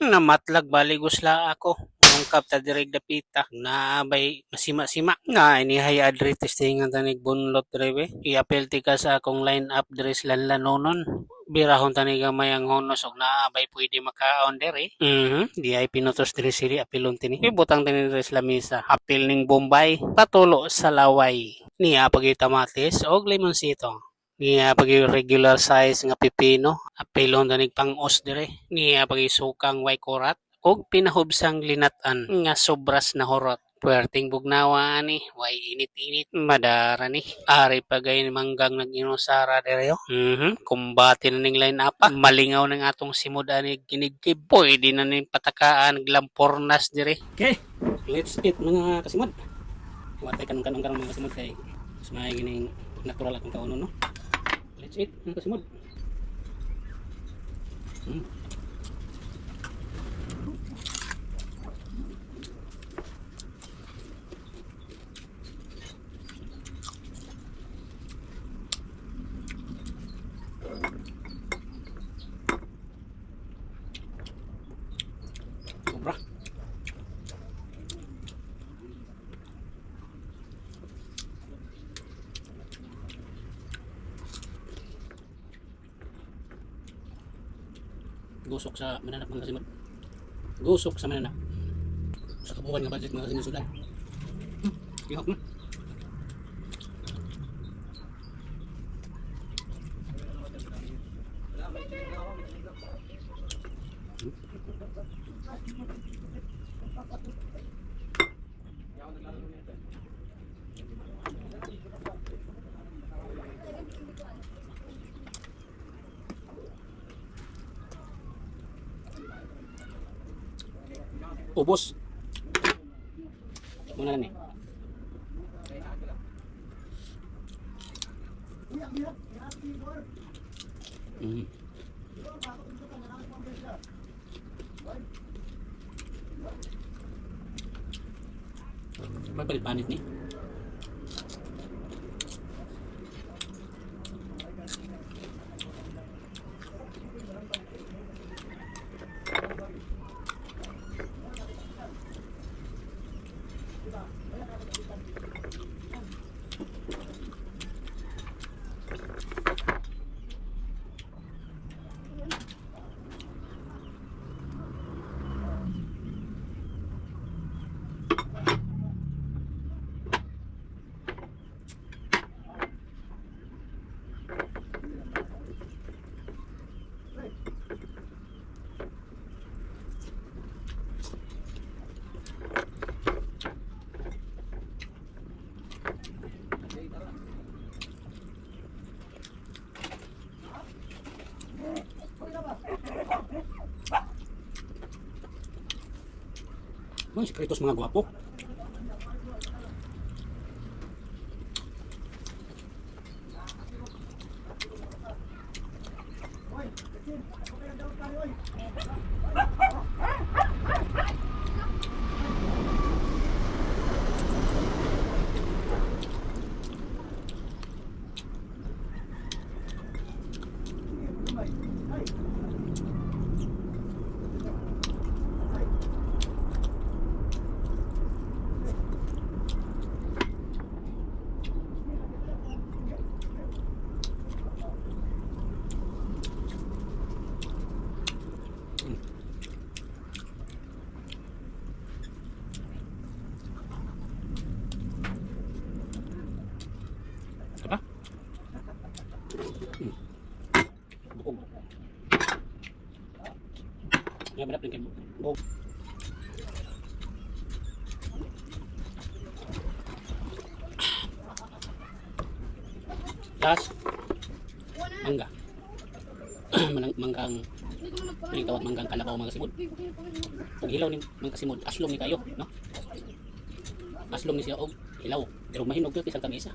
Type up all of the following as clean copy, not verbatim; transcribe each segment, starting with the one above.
Namatlag baligos la ako. Ungkap ta direk dapita. Naabay masima-sima. Na inihay adri testingan tanig bunlot drebe. I-apel ti ka sa akong line up dress lanlanonon. Birahon tani gamay ang honos og naabay pwede makaon dere. Di ay pinutos diri siri apilon tini. Ibutang tani dress lamisa. Apil ning Bombay. Patulo sa laway. Niya pagi tamatis og limonsito. Niya pagi regular size nga pipino. Apilon tanig pang-os dire. Niya pagi sukang way korat og pinahubsang linatan nga sobras na horot. Puwerting bugnawa ani, way init-init, madara ni. Ari pagay ni manggang nag-inusara direyo. Kumbati na ning line up malingaw ng atong simod ani ginigkib. Pwede na ning patakaan, glampornas dire. Okay, let's eat mga kasimod. Watay kanong mga kasimod kay sumay gining natural akong kauno no. Let's eat mga kasimod. Sobra. Gusok sa mananap mga kasimod. Gusok sa mananap. Sa kabuhan nga budget mga kasimod sudan. Ihok na. Ubos. Muna na ni. Magpalit panit ni. Ano sikretos mga gwapo? Apa? Buog. Ya benar rin kay buog. Tas mangga. Manggang ini tawag manggang kalabaw mga kasimod. Pag hilaw ni mga kasimod, aslong ni kayo, no? Aslong ni siya og hilaw. Pero mahinog yun isang tamisa.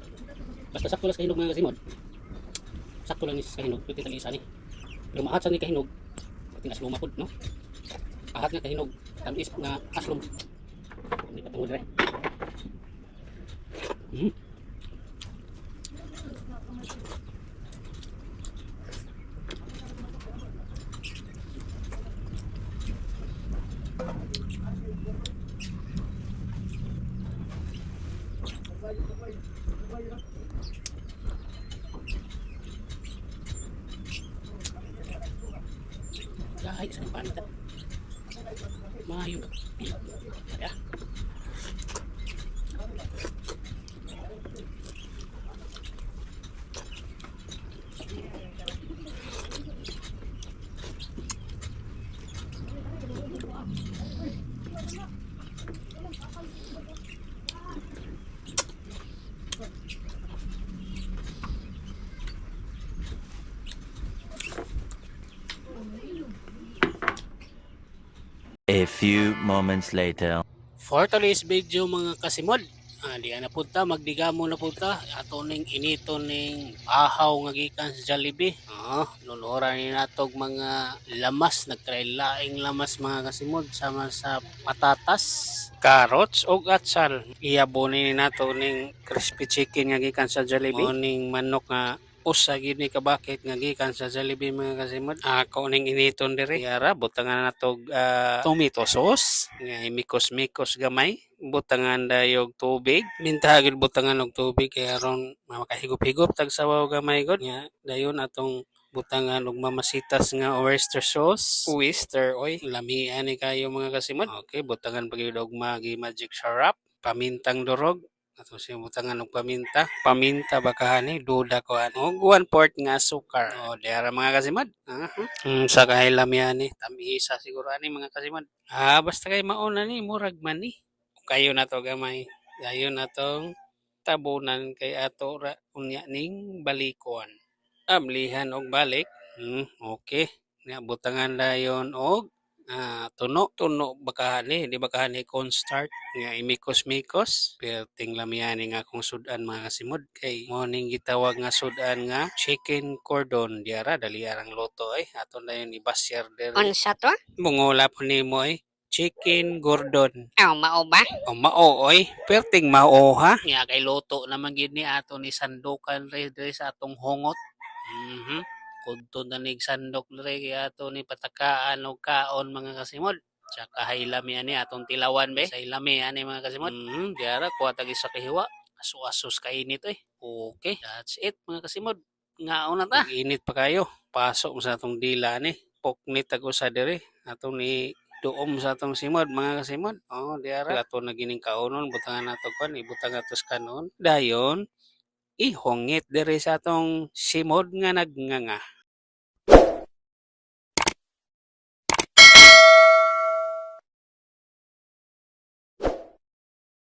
Basta sakto lang sa kahinog mga kasimod. Sakto lang ni sa kahinog, pwede tag isa ni. Pero maahat sa ni kahinog, pati aslong mapod, no? Ahat nga kahinog, tamis nga aslong. Hindi pa tungod rin. Guys, ang pantat. Mayo. Ya. A few moments later. For today's video mga kasimod, di na punta, magdigamo na punta. Ato ning inito ning ahaw nga gikan sa Jollibee. Nunura ni natog mga lamas, nagtry laing lamas mga kasimod sama sa patatas, carrots o atsal. Iyabonin ni nato ning crispy chicken nga gikan sa Jollibee. O ning manok nga usa gid ni kabakit nga gikan sa Jollibee mga kasimod. Ako ning initon diri. Yara butangan natog tomato sauce nga imikos-mikos gamay. Butangan dayog tubig. Bintagid butangan og tubig kay aron makahigop-higop tag sabaw gamay god. Nga dayon atong butangan og mamasitas nga oyster sauce. Oyster oy, lamian ni kayo mga kasimod. Okay, butangan pagid og magi magic syrup, pamintang durog. Ato siya butangan og paminta. Paminta ba kahani? Duda ko ano. 1/4 nga sukar. O, diara mga kasimad. Sa kahilam yan ni. Tamisa siguro ani mga kasimad. Basta kay mauna ni. Murag man ni. Kayo na to gamay. Kayo na tong tabunan kay ato ra unya ning balikon. Ablihan og balik. Okay. Nga butangan dayon og tuno bakahani di bakahani cornstarch nga imikos-mikos perting lamyani nga akong sudan mga kasimod kay morning gitawag nga sudan nga chicken cordon diara dali arang luto ay aton dayon ibasyar diri Unsa to? bungola po nimo ay chicken gordon. Mao ba? Mao oy, perting mao ha. Nga kay luto naman gid ni ato ni sandukan diri sa atong hongot. Kudto na nig sandok diri kay ato ni patakaan og kaon mga kasimod. Tsaka hailami ani atong tilawan be. Sa ilami ani mga kasimod. Diara kuha tagi sa kahiwa. Aso-asos kainit eh. Okay, that's it mga kasimod. Ngaon na ta. Init pa kayo. Pasok sa atong dila ni. Poknit ako sa diri. Atong ni duom sa atong simod mga kasimod. Diara ato na gining kaonon butangan nato kon ibutang atos kanon. Dayon ihongit diri sa atong simod nga nagnganga.